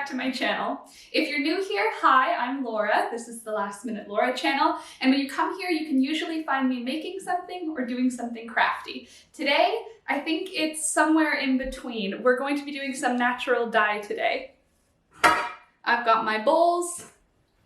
To my channel. If you're new here, hi, I'm Laura. This is the Last Minute Laura channel, and when you come here you can usually find me making something or doing something crafty. Today I think it's somewhere in between. We're going to be doing some natural dye today. I've got my bowls,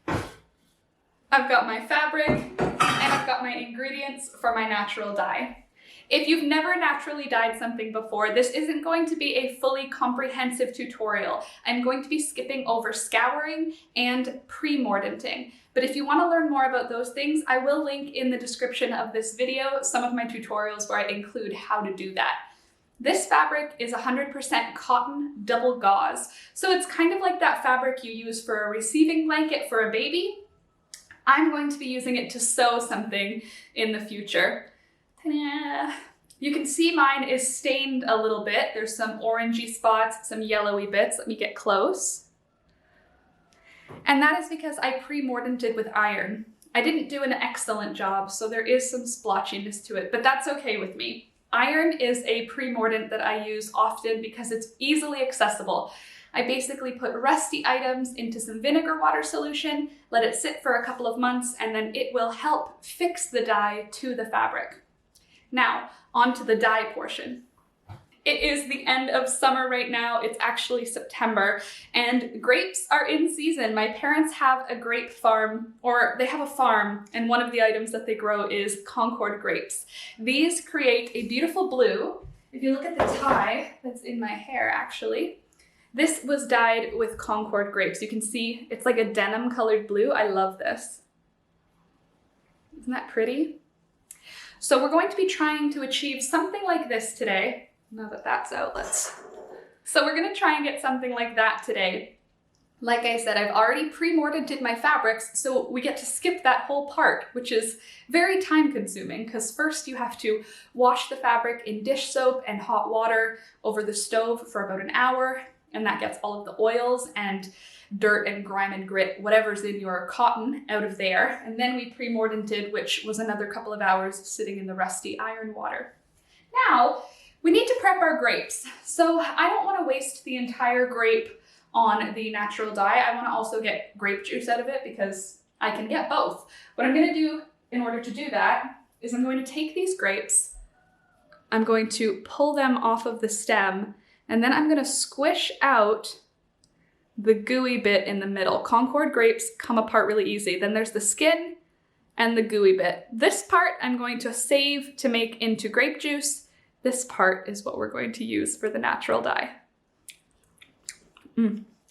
I've got my fabric, and I've got my ingredients for my natural dye. If you've never naturally dyed something before, this isn't going to be a fully comprehensive tutorial. I'm going to be skipping over scouring and pre-mordanting. But if you want to learn more about those things, I will link in the description of this video some of my tutorials where I include how to do that. This fabric is 100% cotton double gauze. So it's kind of like that fabric you use for a receiving blanket for a baby. I'm going to be using it to sew something in the future. You can see mine is stained a little bit. There's some orangey spots, some yellowy bits. Let me get close. And that is because I pre-mordanted with iron. I didn't do an excellent job, so there is some splotchiness to it, but that's okay with me. Iron is a pre-mordant that I use often because it's easily accessible. I basically put rusty items into some vinegar water solution, let it sit for a couple of months, and then it will help fix the dye to the fabric. Now, on to the dye portion. It is the end of summer right now. It's actually September, and grapes are in season. My parents have a grape farm, or they have a farm, and one of the items that they grow is Concord grapes. These create a beautiful blue. If you look at the tie that's in my hair, actually, this was dyed with Concord grapes. You can see it's like a denim colored blue. I love this. Isn't that pretty? So we're going to be trying to achieve something like this today. Now that that's out, So we're going to try and get something like that today. Like I said, I've already pre-mordanted my fabrics, so we get to skip that whole part, which is very time consuming because first you have to wash the fabric in dish soap and hot water over the stove for about an hour, and that gets all of the oils and dirt and grime and grit, whatever's in your cotton, out of there. And then we pre-mordanted, which was another couple of hours sitting in the rusty iron water. Now, we need to prep our grapes. So I don't want to waste the entire grape on the natural dye. I want to also get grape juice out of it because I can get both. What I'm going to do in order to do that is I'm going to take these grapes, I'm going to pull them off of the stem, and then I'm going to squish out the gooey bit in the middle. Concord grapes come apart really easy. Then there's the skin and the gooey bit. This part I'm going to save to make into grape juice. This part is what we're going to use for the natural dye.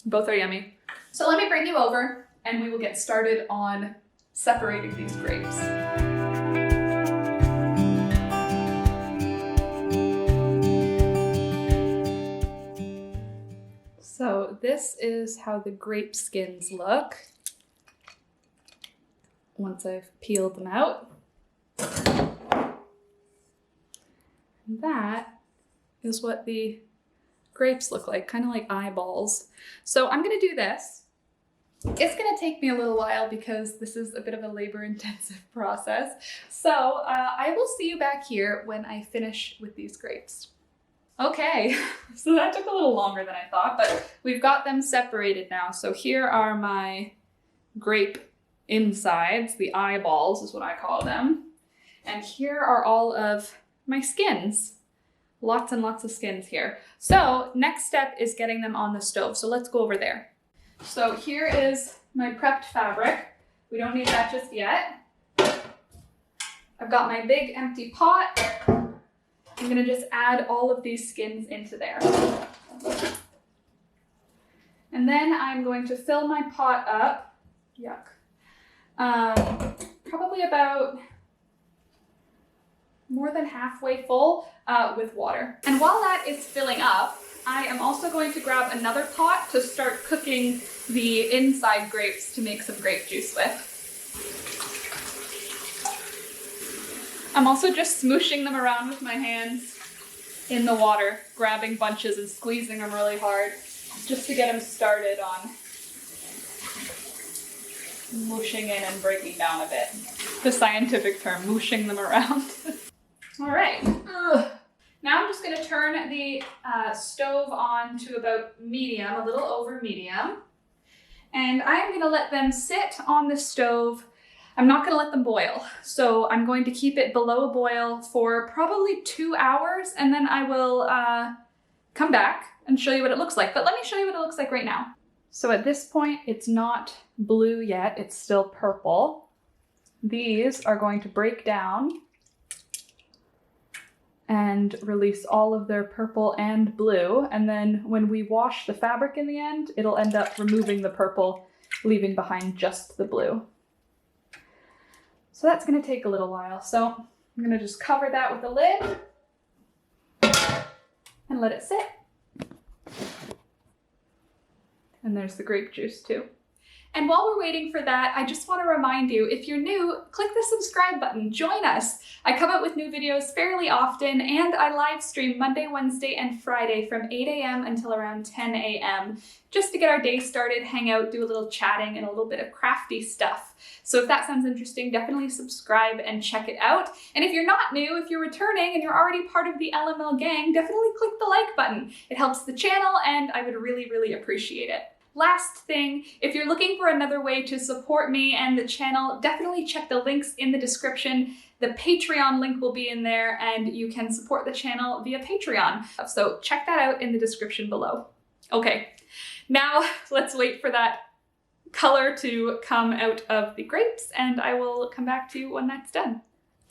Both are yummy. So let me bring you over and we will get started on separating these grapes. So this is how the grape skins look once I've peeled them out. And that is what the grapes look like, kind of like eyeballs. So I'm gonna do this. It's gonna take me a little while because this is a bit of a labor-intensive process. So I will see you back here when I finish with these grapes. Okay, so that took a little longer than I thought, but we've got them separated now. So here are my grape insides, the eyeballs is what I call them. And here are all of my skins. Lots and lots of skins here. So next step is getting them on the stove. So let's go over there. So here is my prepped fabric. We don't need that just yet. I've got my big empty pot. I'm gonna just add all of these skins into there. And then I'm going to fill my pot up. Yuck. Probably about more than halfway full with water. And while that is filling up, I am also going to grab another pot to start cooking the inside grapes to make some grape juice with. I'm also just smooshing them around with my hands in the water, grabbing bunches and squeezing them really hard, just to get them started on mushing in and breaking down a bit. The scientific term, mushing them around. All right. Ugh. Now I'm just going to turn the stove on to about medium, a little over medium. And I'm going to let them sit on the stove. I'm not going to let them boil. So I'm going to keep it below boil for probably 2 hours, and then I will come back and show you what it looks like. But let me show you what it looks like right now. So at this point, it's not blue yet, it's still purple. These are going to break down and release all of their purple and blue. And then when we wash the fabric in the end, it'll end up removing the purple, leaving behind just the blue. So that's gonna take a little while. So I'm gonna just cover that with a lid and let it sit. And there's the grape juice too. And while we're waiting for that, I just want to remind you, if you're new, click the subscribe button, join us. I come out with new videos fairly often, and I live stream Monday, Wednesday, and Friday from 8 a.m. until around 10 a.m. just to get our day started, hang out, do a little chatting, and a little bit of crafty stuff. So if that sounds interesting, definitely subscribe and check it out. And if you're not new, if you're returning and you're already part of the LML gang, definitely click the like button. It helps the channel, and I would really, really appreciate it. Last thing, if you're looking for another way to support me and the channel, definitely check the links in the description. The Patreon link will be in there, and you can support the channel via Patreon. So check that out in the description below. Okay, now let's wait for that color to come out of the grapes, and I will come back to you when that's done.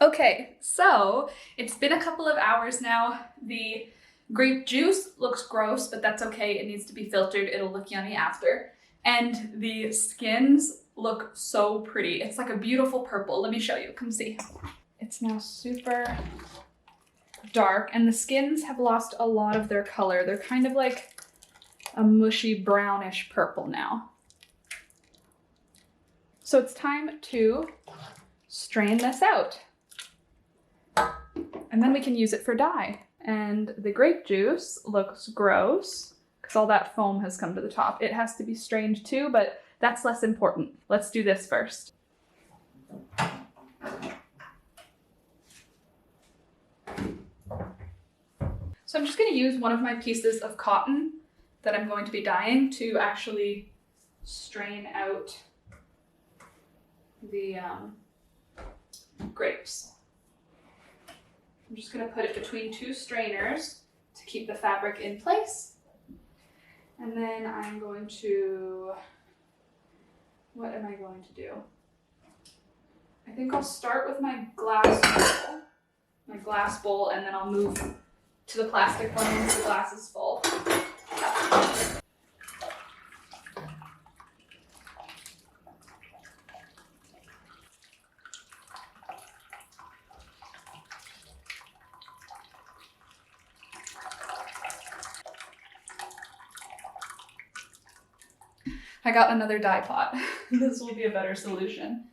Okay, so it's been a couple of hours now. The grape juice looks gross, but that's okay. It needs to be filtered. It'll look yummy after. And the skins look so pretty. It's like a beautiful purple. Let me show you. Come see. It's now super dark, and the skins have lost a lot of their color. They're kind of like a mushy brownish purple now. So it's time to strain this out. And then we can use it for dye. And the grape juice looks gross because all that foam has come to the top. It has to be strained too, but that's less important. Let's do this first. So I'm just going to use one of my pieces of cotton that I'm going to be dyeing to actually strain out the grapes. I'm just going to put it between two strainers to keep the fabric in place. And then I'm going to, what am I going to do? I think I'll start with my glass bowl, and then I'll move to the plastic one once the glass is full. I got another dye pot. This will be a better solution.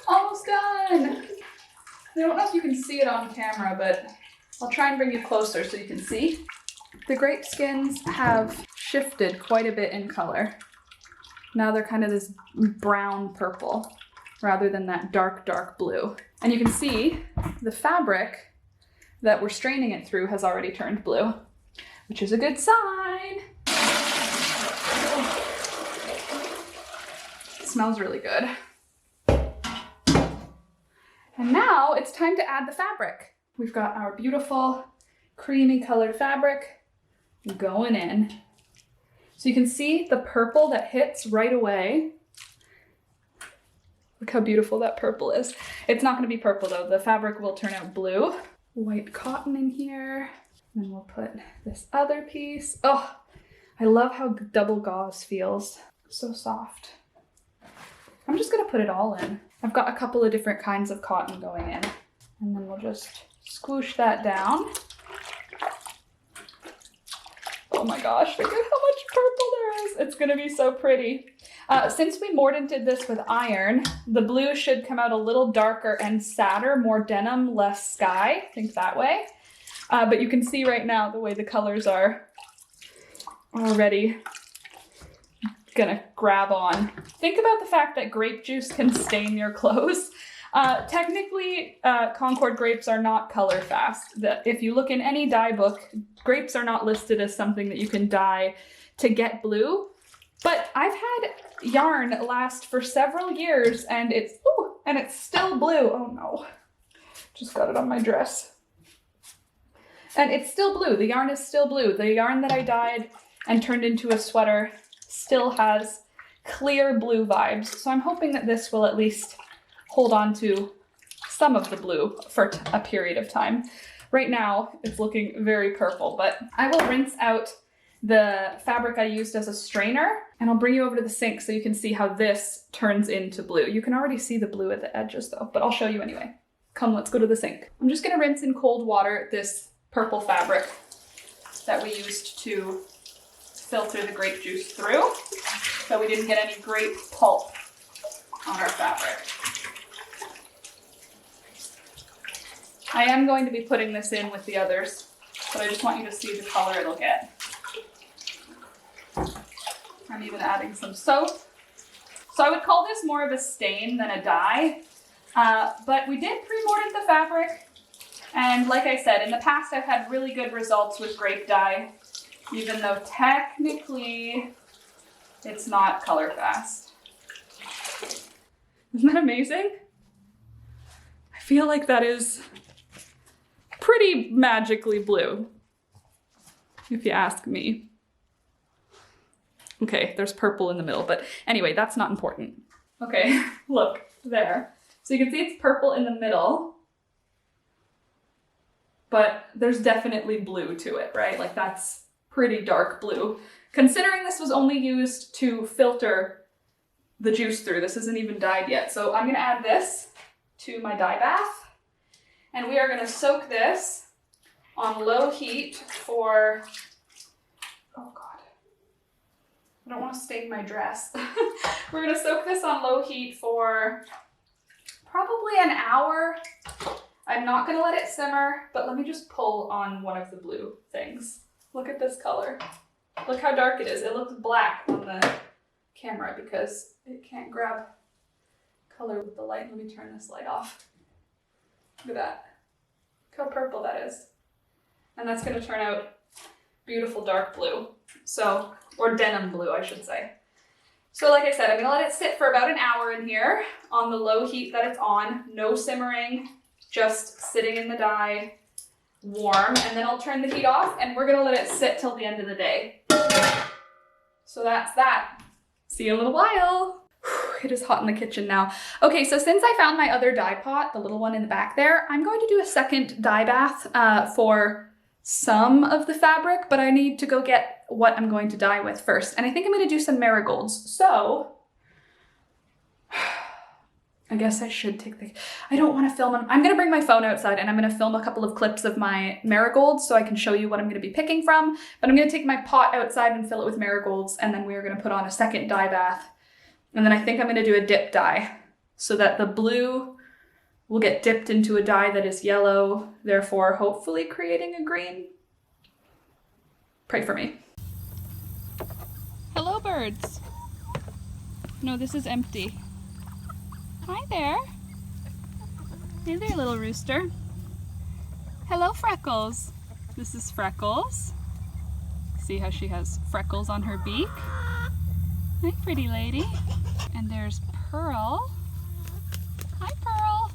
Almost done! I don't know if you can see it on camera, but I'll try and bring you closer so you can see. The grape skins have shifted quite a bit in color. Now they're kind of this brown purple rather than that dark, dark blue. And you can see the fabric that we're straining it through has already turned blue, which is a good sign. It smells really good. And now it's time to add the fabric. We've got our beautiful creamy colored fabric going in. So you can see the purple that hits right away. Look how beautiful that purple is. It's not going to be purple though. The fabric will turn out blue. white cotton in here. And then we'll put this other piece. Oh, I love how double gauze feels. So soft. I'm just gonna put it all in. I've got a couple of different kinds of cotton going in. And then we'll just squoosh that down. Oh my gosh, look at how much purple there is. It's gonna be so pretty. Since we mordanted this with iron, the blue should come out a little darker and sadder, more denim, less sky. Think that way. But you can see right now the way the colors are already gonna grab on. Think about the fact that grape juice can stain your clothes. Technically, Concord grapes are not color fast. If you look in any dye book, grapes are not listed as something that you can dye to get blue. But I've had yarn last for several years and it's still blue. Oh no, just got it on my dress. And it's still blue. The yarn is still blue. The yarn that I dyed and turned into a sweater still has clear blue vibes. So I'm hoping that this will at least hold on to some of the blue for a period of time. Right now, it's looking very purple, but I will rinse out the fabric I used as a strainer, and I'll bring you over to the sink so you can see how this turns into blue. You can already see the blue at the edges though, but I'll show you anyway. Come, let's go to the sink. I'm just gonna rinse in cold water this purple fabric that we used to filter the grape juice through, so we didn't get any grape pulp on our fabric. I am going to be putting this in with the others, but I just want you to see the color it'll get. I'm even adding some soap. So I would call this more of a stain than a dye, but we did pre-mordant the fabric. And like I said, in the past I've had really good results with grape dye, even though technically it's not color fast. Isn't that amazing? I feel like that is pretty magically blue, if you ask me. Okay, there's purple in the middle, but anyway, that's not important. Okay, look, there. So you can see it's purple in the middle, but there's definitely blue to it, right? Like that's pretty dark blue. Considering this was only used to filter the juice through, this isn't even dyed yet. So I'm gonna add this to my dye bath, and we are gonna soak this on low heat for, oh God, I don't want to stain my dress. We're gonna soak this on low heat for probably an hour. I'm not gonna let it simmer, but let me just pull on one of the blue things. Look at this color. Look how dark it is. It looks black on the camera because it can't grab color with the light. Let me turn this light off. Look at that. Look how purple that is. And that's gonna turn out beautiful dark blue. So, or denim blue, I should say. So like I said, I'm gonna let it sit for about an hour in here on the low heat that it's on, no simmering, just sitting in the dye, warm, and then I'll turn the heat off and we're gonna let it sit till the end of the day. So that's that. See you in a little while. It is hot in the kitchen now. Okay, so since I found my other dye pot, the little one in the back there, I'm going to do a second dye bath for some of the fabric, but I need to go get what I'm going to dye with first. And I think I'm going to do some marigolds. So I guess I should take the, I don't want to film them. I'm going to bring my phone outside and I'm going to film a couple of clips of my marigolds so I can show you what I'm going to be picking from. But I'm going to take my pot outside and fill it with marigolds, and then we're going to put on a second dye bath. And then I think I'm going to do a dip dye so that the blue will get dipped into a dye that is yellow, therefore hopefully creating a green. Pray for me. Hello, birds. No, this is empty. Hi there. Hey there, little rooster. Hello, Freckles. This is Freckles. See how she has freckles on her beak? Hi, pretty lady. And there's Pearl. Hi, Pearl.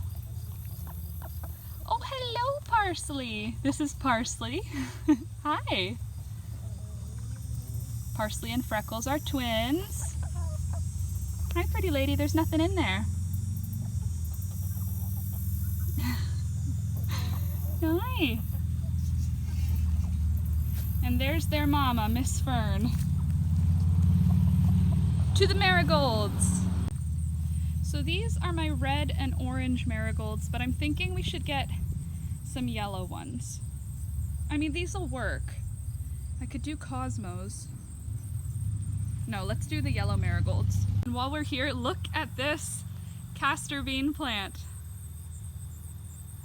Oh, hello, Parsley. This is Parsley. Hi. Parsley and Freckles are twins. Hi, pretty lady. There's nothing in there. Hi. And there's their mama, Miss Fern. To the marigolds. So these are my red and orange marigolds, but I'm thinking we should get some yellow ones. I mean, these will work. I could do cosmos. No, let's do the yellow marigolds. And while we're here, look at this castor bean plant.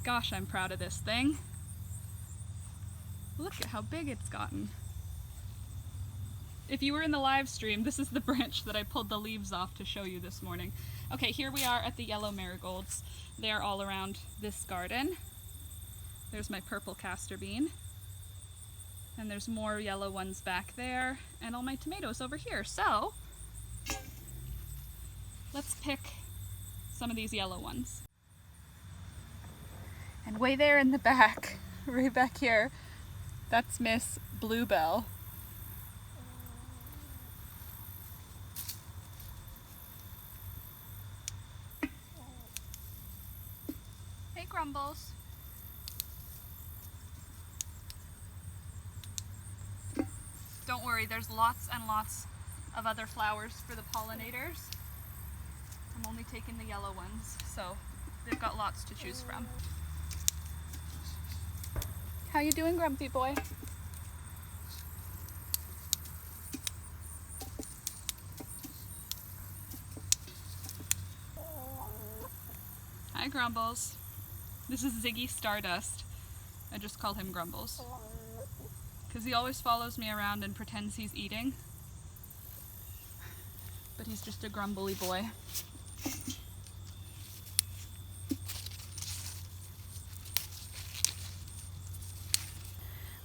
Gosh, I'm proud of this thing. Look at how big it's gotten. If you were in the live stream, this is the branch that I pulled the leaves off to show you this morning. Okay, here we are at the yellow marigolds. They're all around this garden. There's my purple castor bean. And there's more yellow ones back there, and all my tomatoes over here. So, let's pick some of these yellow ones. And way there in the back, right back here, that's Miss Bluebell. Hey, Grumbles. Don't worry, there's lots and lots of other flowers for the pollinators. I'm only taking the yellow ones, so they've got lots to choose from. How you doing, Grumpy boy? Hi, Grumbles. This is Ziggy Stardust. I just call him Grumbles, because he always follows me around and pretends he's eating. But he's just a grumbly boy.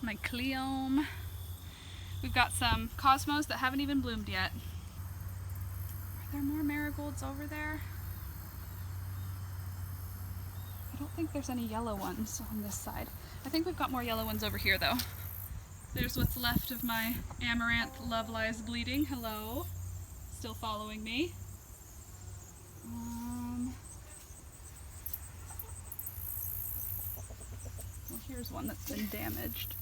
My Cleome. We've got some cosmos that haven't even bloomed yet. Are there more marigolds over there? I don't think there's any yellow ones on this side. I think we've got more yellow ones over here though. There's what's left of my amaranth Love Lies Bleeding. Hello. Still following me. Well, here's one that's been damaged.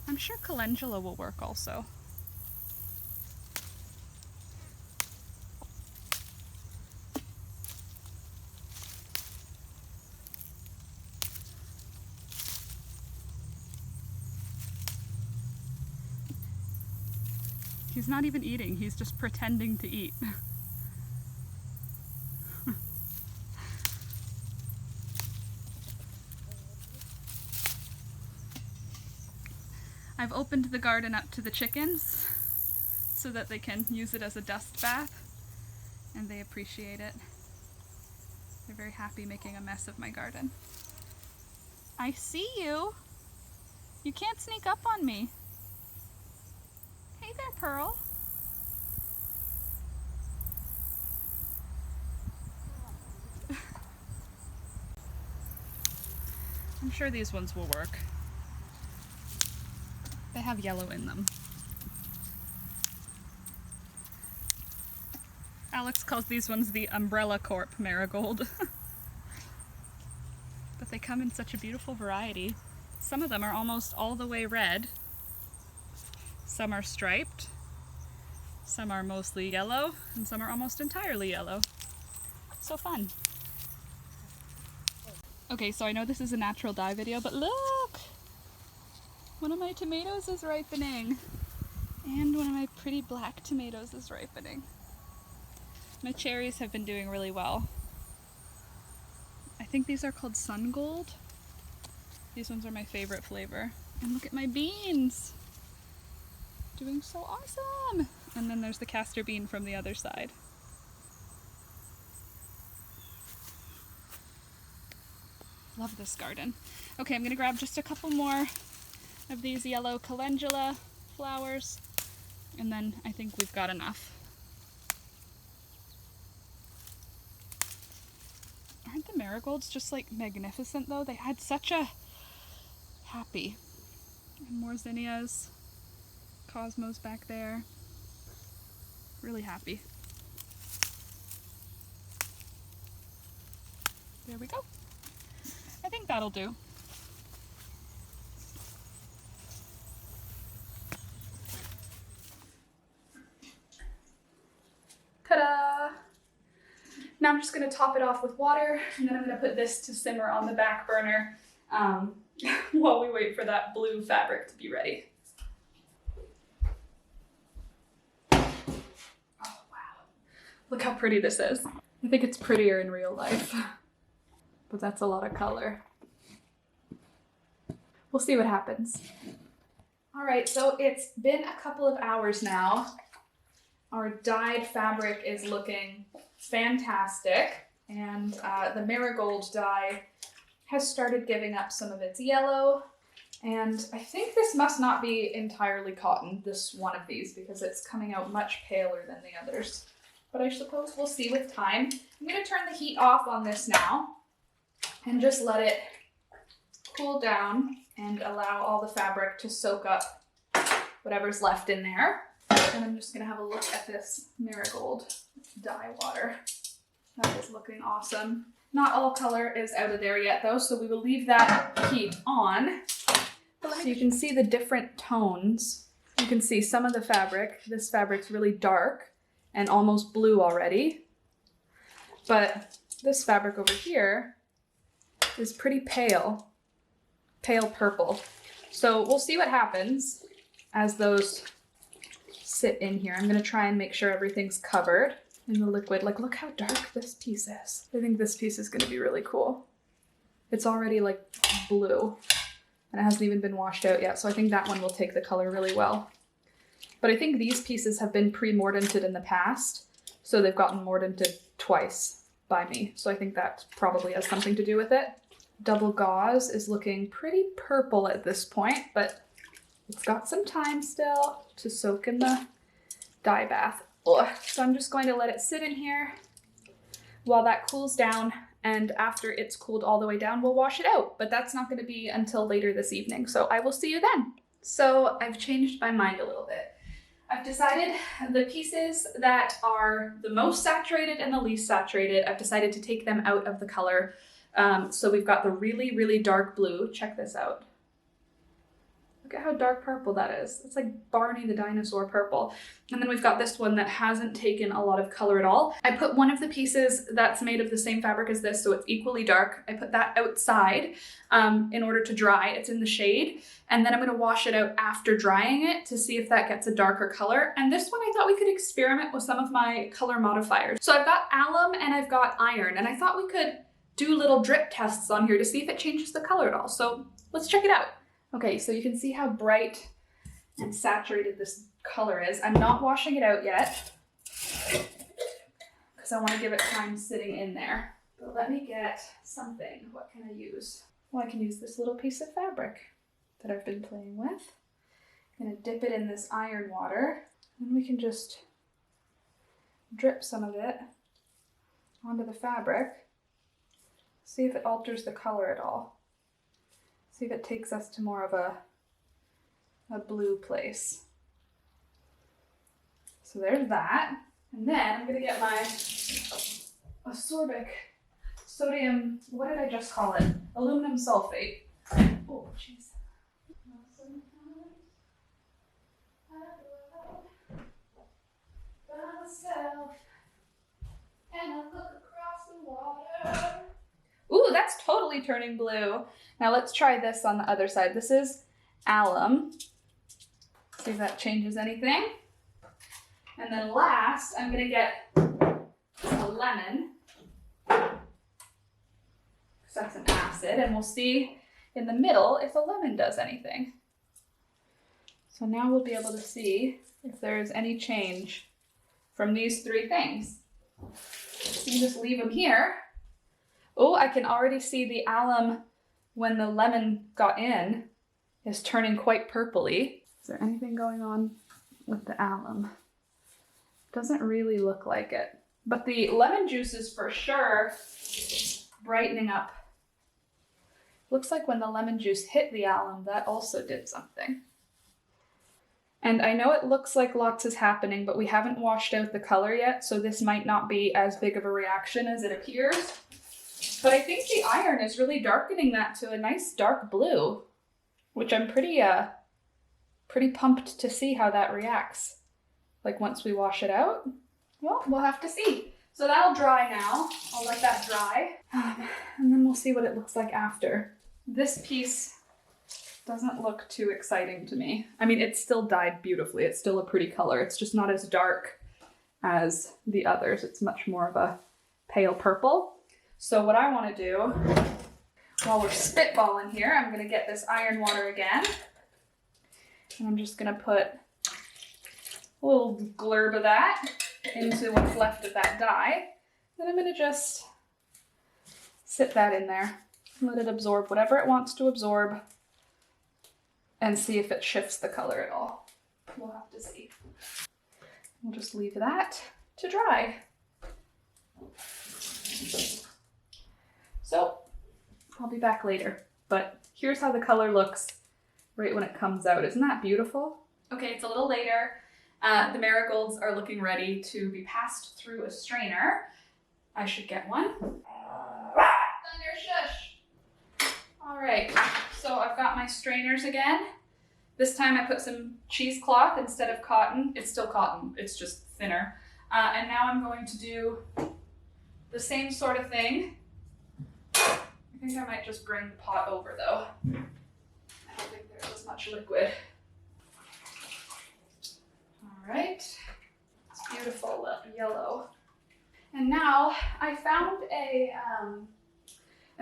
I'm sure calendula will work also. He's not even eating, he's just pretending to eat. I've opened the garden up to the chickens so that they can use it as a dust bath, and they appreciate it. They're very happy making a mess of my garden. I see you! You can't sneak up on me. Hey there, Pearl. I'm sure these ones will work. They have yellow in them. Alex calls these ones the Umbrella Corp marigold. But they come in such a beautiful variety. Some of them are almost all the way red. Some are striped. Some are mostly yellow, and some are almost entirely yellow. So fun. Okay, so I know this is a natural dye video, but look! One of my tomatoes is ripening. And one of my pretty black tomatoes is ripening. My cherries have been doing really well. I think these are called Sun Gold. These ones are my favorite flavor. And look at my beans! Doing so awesome! And then there's the castor bean from the other side. Love this garden. Okay, I'm gonna grab just a couple more of these yellow calendula flowers, and then I think we've got enough. Aren't the marigolds just like magnificent though? They had such a happy. And more zinnias, cosmos back there. Really happy. There we go. I think that'll do. Ta-da! Now I'm just going to top it off with water, and then I'm going to put this to simmer on the back burner while we wait for that blue fabric to be ready. Oh wow, look how pretty this is. I think it's prettier in real life, but that's a lot of color. We'll see what happens. All right, so it's been a couple of hours now. Our dyed fabric is looking fantastic, and the marigold dye has started giving up some of its yellow, and I think this must not be entirely cotton, this one of these, because it's coming out much paler than the others. But I suppose we'll see with time. I'm going to turn the heat off on this now and just let it cool down and allow all the fabric to soak up whatever's left in there. And I'm just going to have a look at this marigold dye water. That is looking awesome. Not all color is out of there yet though, so we will leave that heat on. So you can see the different tones. You can see some of the fabric. This fabric's really dark and almost blue already. But this fabric over here is pretty pale purple. So we'll see what happens as those sit in here. I'm gonna try and make sure everything's covered in the liquid. Like, look how dark this piece is. I think this piece is gonna be really cool. It's already like blue and it hasn't even been washed out yet. So I think that one will take the color really well. But I think these pieces have been pre-mordanted in the past. So they've gotten mordanted twice by me. So I think that probably has something to do with it. Double gauze is looking pretty purple at this point, but it's got some time still to soak in the dye bath. Ugh. So I'm just going to let it sit in here while that cools down, and after it's cooled all the way down, we'll wash it out. But that's not going to be until later this evening, so I will see you then. So I've changed my mind a little bit. I've decided the pieces that are the most saturated and the least saturated, I've decided to take them out of the color. So we've got the really, really dark blue. Check this out. Look at how dark purple that is. It's like Barney the dinosaur purple. And then we've got this one that hasn't taken a lot of color at all. I put one of the pieces that's made of the same fabric as this, so it's equally dark. I put that outside in order to dry. It's in the shade. And then I'm gonna wash it out after drying it to see if that gets a darker color. And this one I thought we could experiment with some of my color modifiers. So I've got alum and I've got iron, and I thought we could do little drip tests on here to see if it changes the color at all. So let's check it out. Okay, so you can see how bright and saturated this color is. I'm not washing it out yet because I want to give it time sitting in there. But let me get something. What can I use? Well, I can use this little piece of fabric that I've been playing with. I'm going to dip it in this iron water, and we can just drip some of it onto the fabric. See if it alters the color at all. See if it takes us to more of a blue place. So there's that. And then I'm gonna get my ascorbic sodium, what did I just call it? Aluminum sulfate. Oh, jeez. And I look across the water. Ooh, that's totally turning blue. Now let's try this on the other side. This is alum. See if that changes anything. And then last, I'm gonna get a lemon, because that's an acid, and we'll see in the middle if a lemon does anything. So now we'll be able to see if there's any change from these three things. So you just leave them here. Oh, I can already see the alum when the lemon got in is turning quite purpley. Is there anything going on with the alum? Doesn't really look like it. But the lemon juice is for sure brightening up. Looks like when the lemon juice hit the alum, that also did something. And I know it looks like lots is happening, but we haven't washed out the color yet, so this might not be as big of a reaction as it appears. But I think the iron is really darkening that to a nice dark blue, which I'm pretty pumped to see how that reacts. Like once we wash it out, well, we'll have to see. So that'll dry now. I'll let that dry. And then we'll see what it looks like after. This piece doesn't look too exciting to me. I mean, it's still dyed beautifully. It's still a pretty color. It's just not as dark as the others. It's much more of a pale purple. So what I want to do, while we're spitballing here, I'm going to get this iron water again. And I'm just going to put a little glurb of that into what's left of that dye. Then I'm going to just sit that in there. Let it absorb whatever it wants to absorb and see if it shifts the color at all. We'll have to see. We'll just leave that to dry. So I'll be back later, but here's how the color looks right when it comes out. Isn't that beautiful? Okay, it's a little later. The marigolds are looking ready to be passed through a strainer. I should get one. Thunder, shush. All right, so I've got my strainers again. This time I put some cheesecloth instead of cotton. It's still cotton, it's just thinner. And now I'm going to do the same sort of thing. I think I might just bring the pot over though. I don't think there's as much liquid. All right, it's beautiful yellow. And now I found a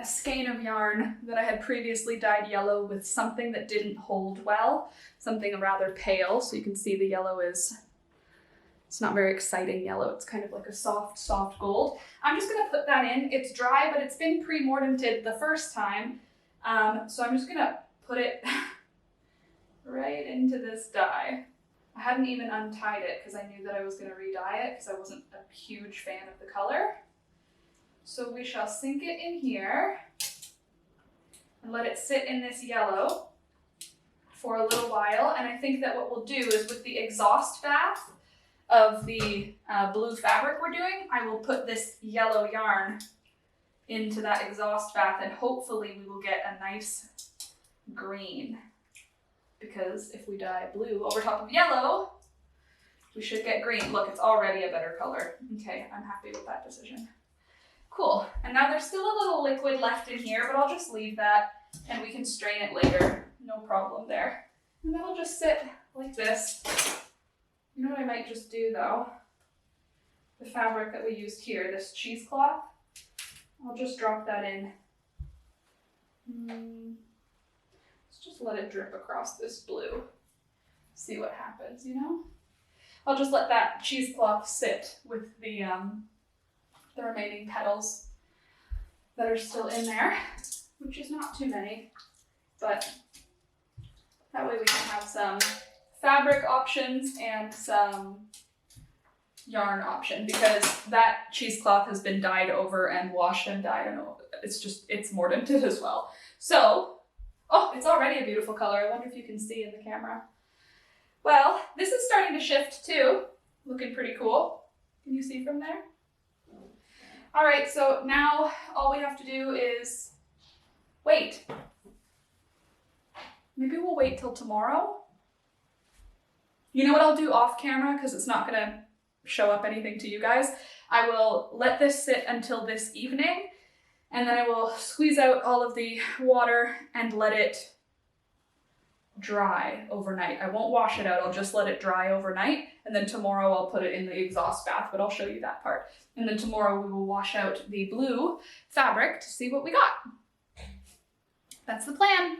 skein of yarn that I had previously dyed yellow with something that didn't hold well, something rather pale. So you can see the yellow it's not very exciting yellow. It's kind of like a soft gold. I'm just gonna put that in. It's dry, but it's been pre-mordanted the first time. So I'm just gonna put it right into this dye. I hadn't even untied it because I knew that I was gonna re-dye it because I wasn't a huge fan of the color. So we shall sink it in here and let it sit in this yellow for a little while. And I think that what we'll do is with the exhaust bath of the blue fabric we're doing, I will put this yellow yarn into that exhaust bath and hopefully we will get a nice green. Because if we dye blue over top of yellow, we should get green. Look, it's already a better color. Okay, I'm happy with that decision. Cool, and now there's still a little liquid left in here, but I'll just leave that and we can strain it later. No problem there. And then I'll just sit like this. You know what I might just do though? The fabric that we used here, this cheesecloth, I'll just drop that in. Let's just let it drip across this blue. See what happens, you know? I'll just let that cheesecloth sit with the remaining petals that are still in there, which is not too many, but that way we can have some fabric options and some yarn option because that cheesecloth has been dyed over and washed and dyed and it's mordanted as well. So, oh, it's already a beautiful color. I wonder if you can see in the camera. Well, this is starting to shift too, looking pretty cool. Can you see from there? All right, so now all we have to do is wait. Maybe we'll wait till tomorrow. You know what I'll do off camera because it's not gonna show up anything to you guys. I will let this sit until this evening and then I will squeeze out all of the water and let it dry overnight. I won't wash it out, I'll just let it dry overnight and then tomorrow I'll put it in the exhaust bath, but I'll show you that part. And then tomorrow we will wash out the blue fabric to see what we got. That's the plan.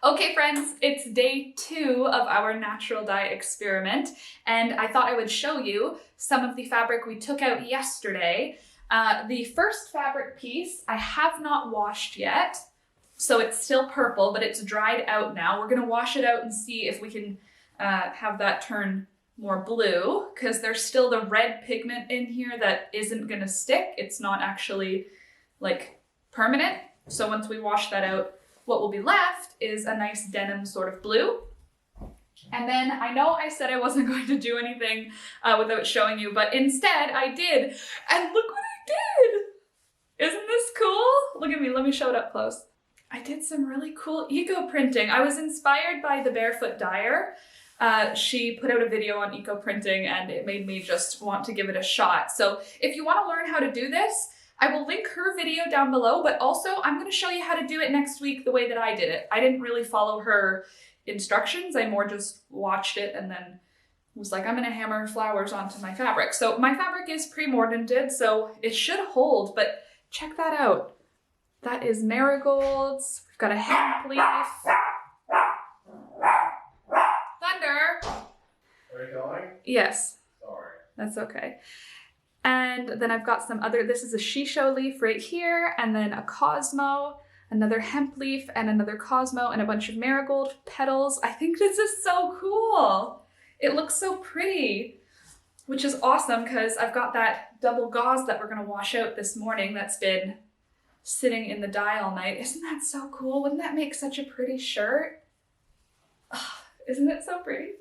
Okay friends, it's day 2 of our natural dye experiment and I thought I would show you some of the fabric we took out yesterday. The first fabric piece I have not washed yet, so it's still purple, but it's dried out now. We're gonna wash it out and see if we can have that turn more blue, because there's still the red pigment in here that isn't gonna stick. It's not actually like permanent. So once we wash that out, what will be left is a nice denim sort of blue. And then I know I said I wasn't going to do anything without showing you, but instead I did. And look what I did. Isn't this cool? Look at me, let me show it up close. I did some really cool eco printing. I was inspired by the Barefoot Dyer. She put out a video on eco printing and it made me just want to give it a shot. So if you want to learn how to do this, I will link her video down below, but also I'm going to show you how to do it next week the way that I did it. I didn't really follow her instructions. I more just watched it and then was like, I'm going to hammer flowers onto my fabric. So my fabric is pre-mordanted, so it should hold, but check that out. That is marigolds. We've got a hemp leaf. Thunder! Are you going? Yes. Sorry. That's okay. And then I've got some other, this is a shisho leaf right here, and then a cosmo, another hemp leaf, and another cosmo, and a bunch of marigold petals. I think this is so cool. It looks so pretty, which is awesome because I've got that double gauze that we're gonna wash out this morning that's been sitting in the dye all night. Isn't that so cool? Wouldn't that make such a pretty shirt? Oh, isn't it so pretty?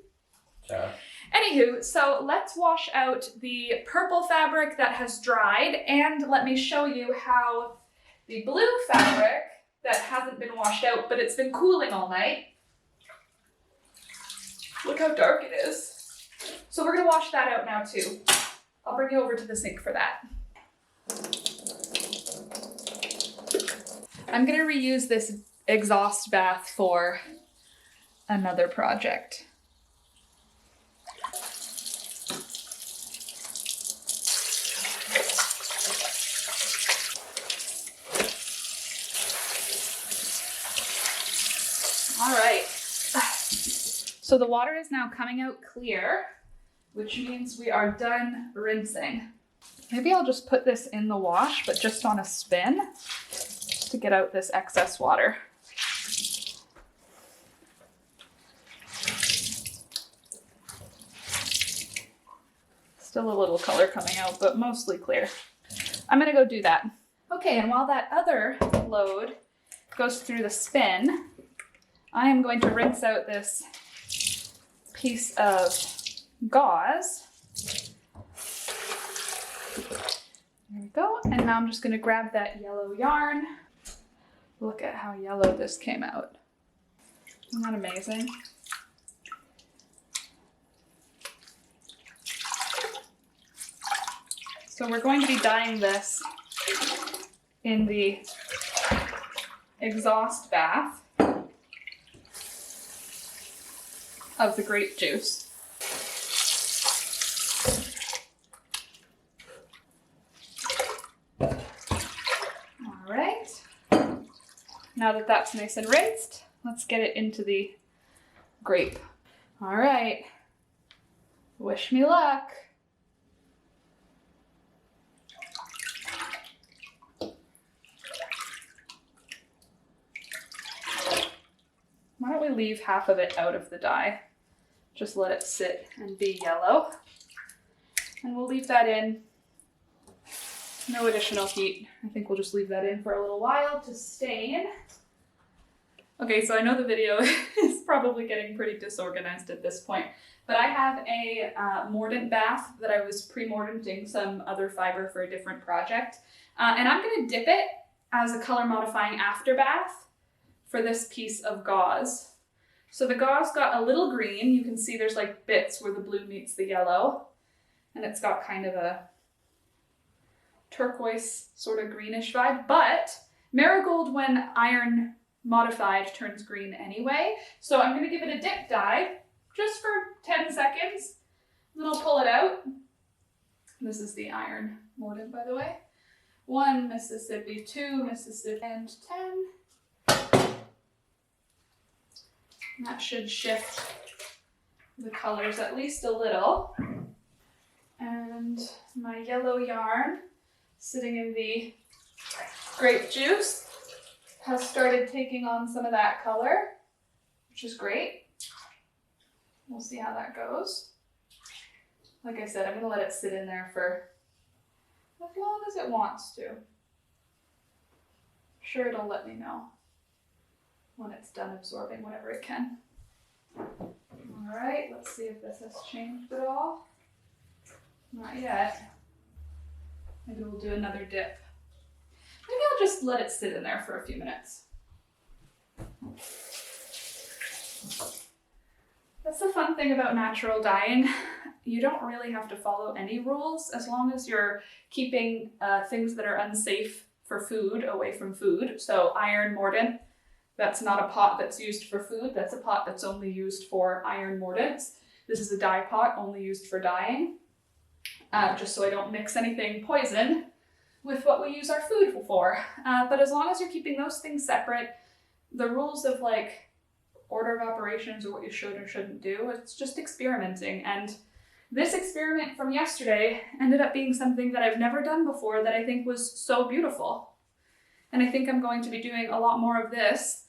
Yeah. Anywho, so let's wash out the purple fabric that has dried, and let me show you how the blue fabric that hasn't been washed out, but it's been cooling all night. Look how dark it is. So we're gonna wash that out now too. I'll bring you over to the sink for that. I'm gonna reuse this exhaust bath for another project. All right, so the water is now coming out clear, which means we are done rinsing. Maybe I'll just put this in the wash, but just on a spin, just to get out this excess water. Still a little color coming out, but mostly clear. I'm gonna go do that. Okay, and while that other load goes through the spin, I am going to rinse out this piece of gauze. There we go. And now I'm just going to grab that yellow yarn. Look at how yellow this came out. Isn't that amazing? So we're going to be dyeing this in the exhaust bath of the grape juice. All right. Now that that's nice and rinsed, let's get it into the grape. All right. Wish me luck. Why don't we leave half of it out of the dye? Just let it sit and be yellow. And we'll leave that in. No additional heat. I think we'll just leave that in for a little while to stain. Okay, so I know the video is probably getting pretty disorganized at this point, but I have a mordant bath that I was pre-mordanting some other fiber for a different project. And I'm gonna dip it as a color modifying after bath for this piece of gauze. So the gauze got a little green. You can see there's like bits where the blue meets the yellow, and it's got kind of a turquoise sort of greenish vibe, but marigold when iron modified turns green anyway. So I'm gonna give it a dip dye just for 10 seconds, then I'll pull it out. This is the iron mordant, by the way. 1 Mississippi, 2 Mississippi, and 10. And that should shift the colors at least a little. And my yellow yarn sitting in the grape juice has started taking on some of that color, which is great. We'll see how that goes. Like I said, I'm gonna let it sit in there for as long as it wants to. I'm sure it'll let me know when it's done absorbing whatever it can. All right, let's see if this has changed at all. Not yet. Maybe we'll do another dip. Maybe I'll just let it sit in there for a few minutes. That's the fun thing about natural dyeing. You don't really have to follow any rules as long as you're keeping things that are unsafe for food away from food. So iron mordant, that's not a pot that's used for food. That's a pot that's only used for iron mordants. This is a dye pot only used for dyeing. Just so I don't mix anything poison with what we use our food for. But as long as you're keeping those things separate, the rules of like order of operations or what you should or shouldn't do, it's just experimenting. And this experiment from yesterday ended up being something that I've never done before that I think was so beautiful. And I think I'm going to be doing a lot more of this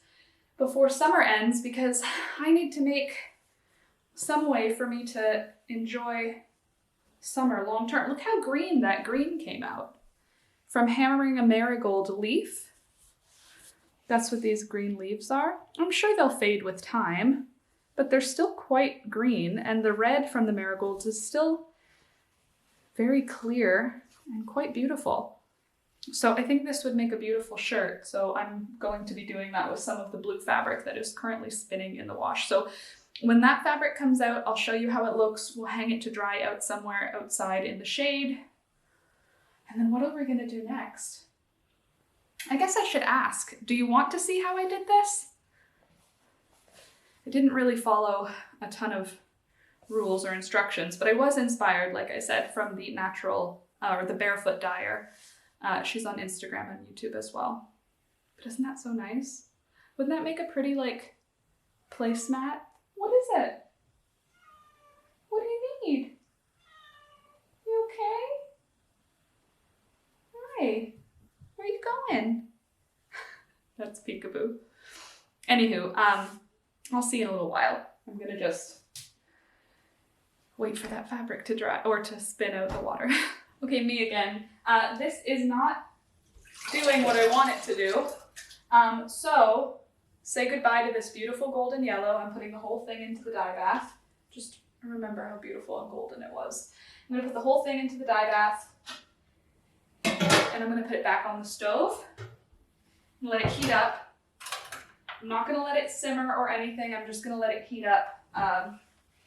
before summer ends because I need to make some way for me to enjoy summer long term. Look how green that green came out from hammering a marigold leaf. That's what these green leaves are. I'm sure they'll fade with time, but they're still quite green, and the red from the marigolds is still very clear and quite beautiful. So I think this would make a beautiful shirt. So I'm going to be doing that with some of the blue fabric that is currently spinning in the wash. So when that fabric comes out, I'll show you how it looks. We'll hang it to dry out somewhere outside in the shade. And then what are we gonna do next? I guess I should ask, do you want to see how I did this? I didn't really follow a ton of rules or instructions, but I was inspired, like I said, from the natural, or the barefoot dyer. She's on Instagram and YouTube as well. But isn't that so nice? Wouldn't that make a pretty, like, placemat? What is it? What do you need? You okay? Hi. Where are you going? That's peekaboo. Anywho, I'll see you in a little while. I'm gonna just wait for that fabric to dry or to spin out the water. Okay, me again. This is not doing what I want it to do. So say goodbye to this beautiful golden yellow. I'm putting the whole thing into the dye bath. Just remember how beautiful and golden it was. I'm gonna put the whole thing into the dye bath, and I'm gonna put it back on the stove and let it heat up. I'm not gonna let it simmer or anything. I'm just gonna let it heat up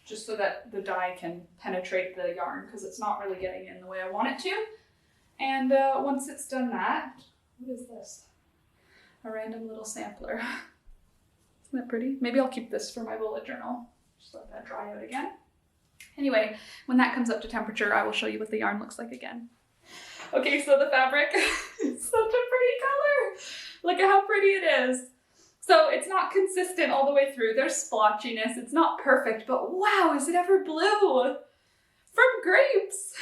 just so that the dye can penetrate the yarn because it's not really getting in the way I want it to. And once it's done that, what is this? A random little sampler. Isn't that pretty? Maybe I'll keep this for my bullet journal. Just let that dry out again. Anyway, when that comes up to temperature, I will show you what the yarn looks like again. Okay, so the fabric is such a pretty color. Look at how pretty it is. So it's not consistent all the way through. There's splotchiness. It's not perfect, but wow, is it ever blue? From grapes.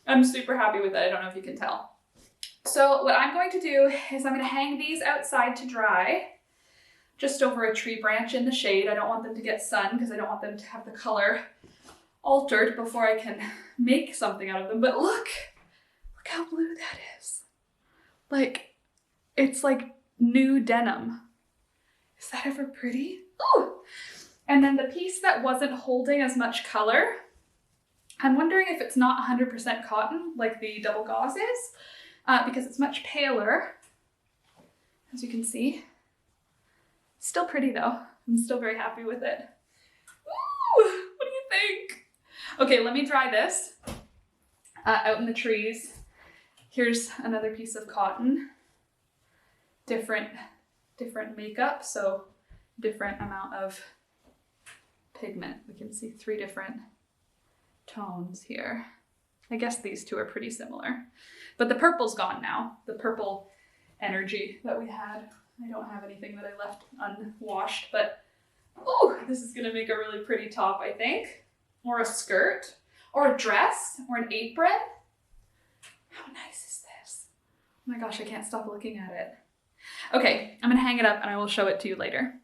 I'm super happy with it. I don't know if you can tell. So what I'm going to do is I'm going to hang these outside to dry, just over a tree branch in the shade. I don't want them to get sun because I don't want them to have the color altered before I can make something out of them. But look how blue that is. Like, it's like new denim. Is that ever pretty? Ooh! And then the piece that wasn't holding as much color, I'm wondering if it's not 100% cotton like the double gauze is, because it's much paler, as you can see. Still pretty though. I'm still very happy with it. Ooh! What do you think? Okay, let me dry this out in the trees. Here's another piece of cotton. Different makeup, so different amount of pigment. We can see 3 different tones here. I guess these two are pretty similar, but the purple's gone now. The purple energy that we had. I don't have anything that I left unwashed, but ooh, this is gonna make a really pretty top, I think, or a skirt, or a dress, or an apron. How nice is this? Oh my gosh, I can't stop looking at it. Okay, I'm gonna hang it up and I will show it to you later.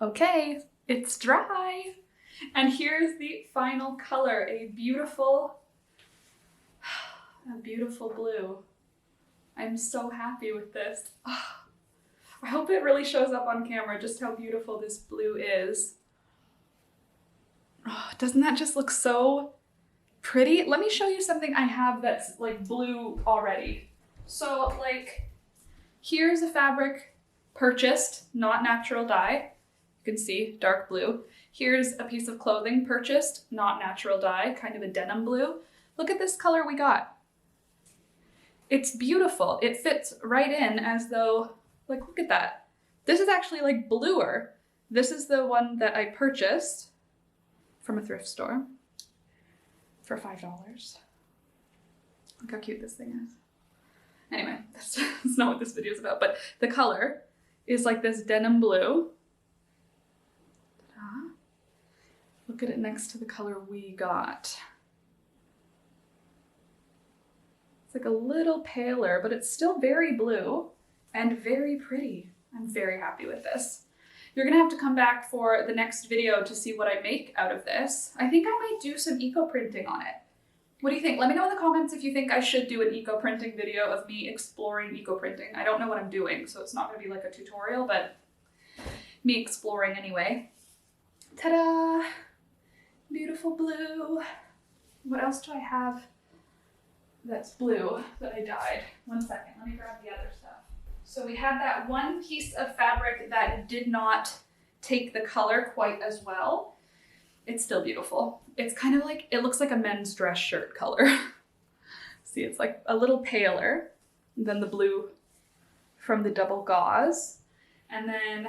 Okay, it's dry. And here's the final color, a beautiful blue. I'm so happy with this. I hope it really shows up on camera just how beautiful this blue is. Oh, doesn't that just look so pretty? Let me show you something I have that's like blue already. So like, here's a fabric purchased, not natural dye. You can see dark blue. Here's a piece of clothing purchased, not natural dye, kind of a denim blue. Look at this color we got. It's beautiful. It fits right in as though, like, look at that. This is actually like bluer. This is the one that I purchased from a thrift store for $5. Look how cute this thing is. Anyway, that's not what this video is about, but the color is like this denim blue. Ta-da. Look at it next to the color we got. It's like a little paler, but it's still very blue and very pretty. I'm very happy with this. You're gonna have to come back for the next video to see what I make out of this. I think I might do some eco printing on it. What do you think? Let me know in the comments if you think I should do an eco printing video of me exploring eco printing. I don't know what I'm doing, so it's not gonna be like a tutorial, but me exploring anyway. Ta-da! Beautiful blue. What else do I have that's blue that I dyed? One second, let me grab the other stuff. So we had that one piece of fabric that did not take the color quite as well. It's still beautiful. It's kind of like, it looks like a men's dress shirt color. See, it's like a little paler than the blue from the double gauze. And then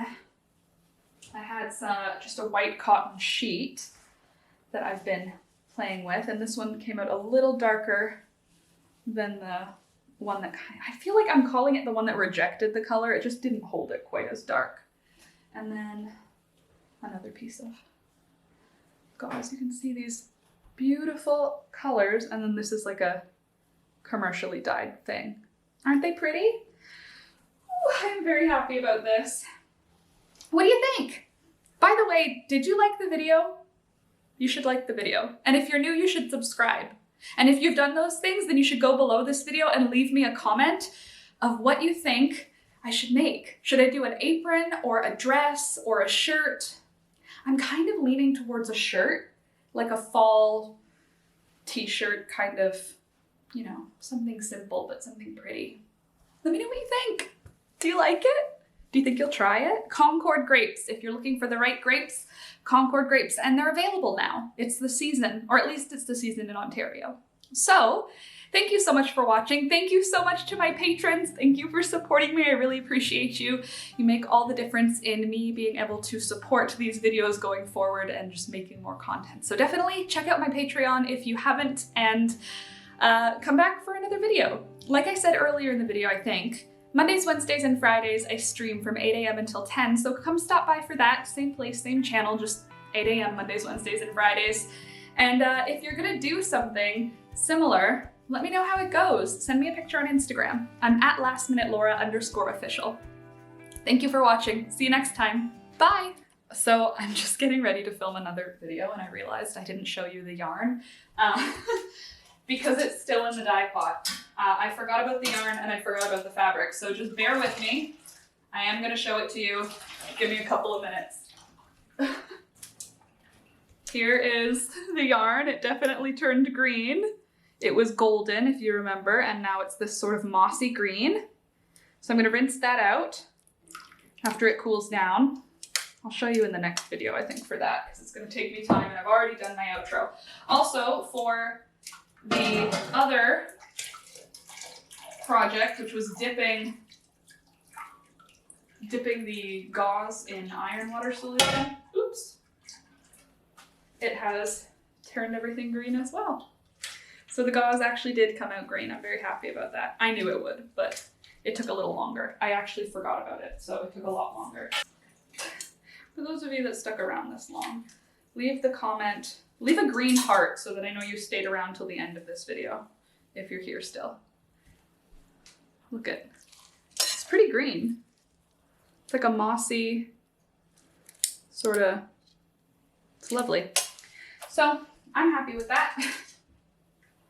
I had just a white cotton sheet that I've been playing with. And this one came out a little darker than the one that I feel like I'm calling it the one that rejected the color. It just didn't hold it quite as dark. And then another piece of gauze. You can see these beautiful colors. And then this is like a commercially dyed thing. Aren't they pretty? Ooh, I'm very happy about this. What do you think? By the way, did you like the video? You should like the video. And if you're new, you should subscribe. And if you've done those things, then you should go below this video and leave me a comment of what you think I should make. Should I do an apron or a dress or a shirt? I'm kind of leaning towards a shirt, like a fall t-shirt kind of, you know, something simple, but something pretty. Let me know what you think. Do you like it? Do you think you'll try it? Concord Grapes. If you're looking for the right grapes, Concord Grapes, and they're available now. It's the season, or at least it's the season in Ontario. So, thank you so much for watching. Thank you so much to my patrons. Thank you for supporting me. I really appreciate you. You make all the difference in me being able to support these videos going forward and just making more content. So definitely check out my Patreon if you haven't, and come back for another video. Like I said earlier in the video, I think, Mondays, Wednesdays, and Fridays, I stream from 8 a.m. until 10, so come stop by for that. Same place, same channel, just 8 a.m. Mondays, Wednesdays, and Fridays. And if you're gonna do something similar, let me know how it goes. Send me a picture on Instagram. I'm at lastminutelaura_official. Thank you for watching. See you next time. Bye! So I'm just getting ready to film another video, and I realized I didn't show you the yarn because it's still in the dye pot. I forgot about the yarn and I forgot about the fabric, so just bear with me. I am gonna show it to you. Give me a couple of minutes. Here is the yarn. It definitely turned green. It was golden, if you remember, and now it's this sort of mossy green. So I'm gonna rinse that out after it cools down. I'll show you in the next video, I think, for that, because it's gonna take me time and I've already done my outro. Also, for the other project, which was dipping the gauze in iron water solution, oops, it has turned everything green as well. So the gauze actually did come out green. I'm very happy about that. I knew it would, but it took a little longer. I actually forgot about it, so it took a lot longer. For those of you that stuck around this long, leave a green heart so that I know you stayed around till the end of this video, if you're here still. Look at, it's pretty green. It's like a mossy, sort of, it's lovely. So I'm happy with that.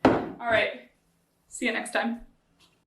All right, see you next time.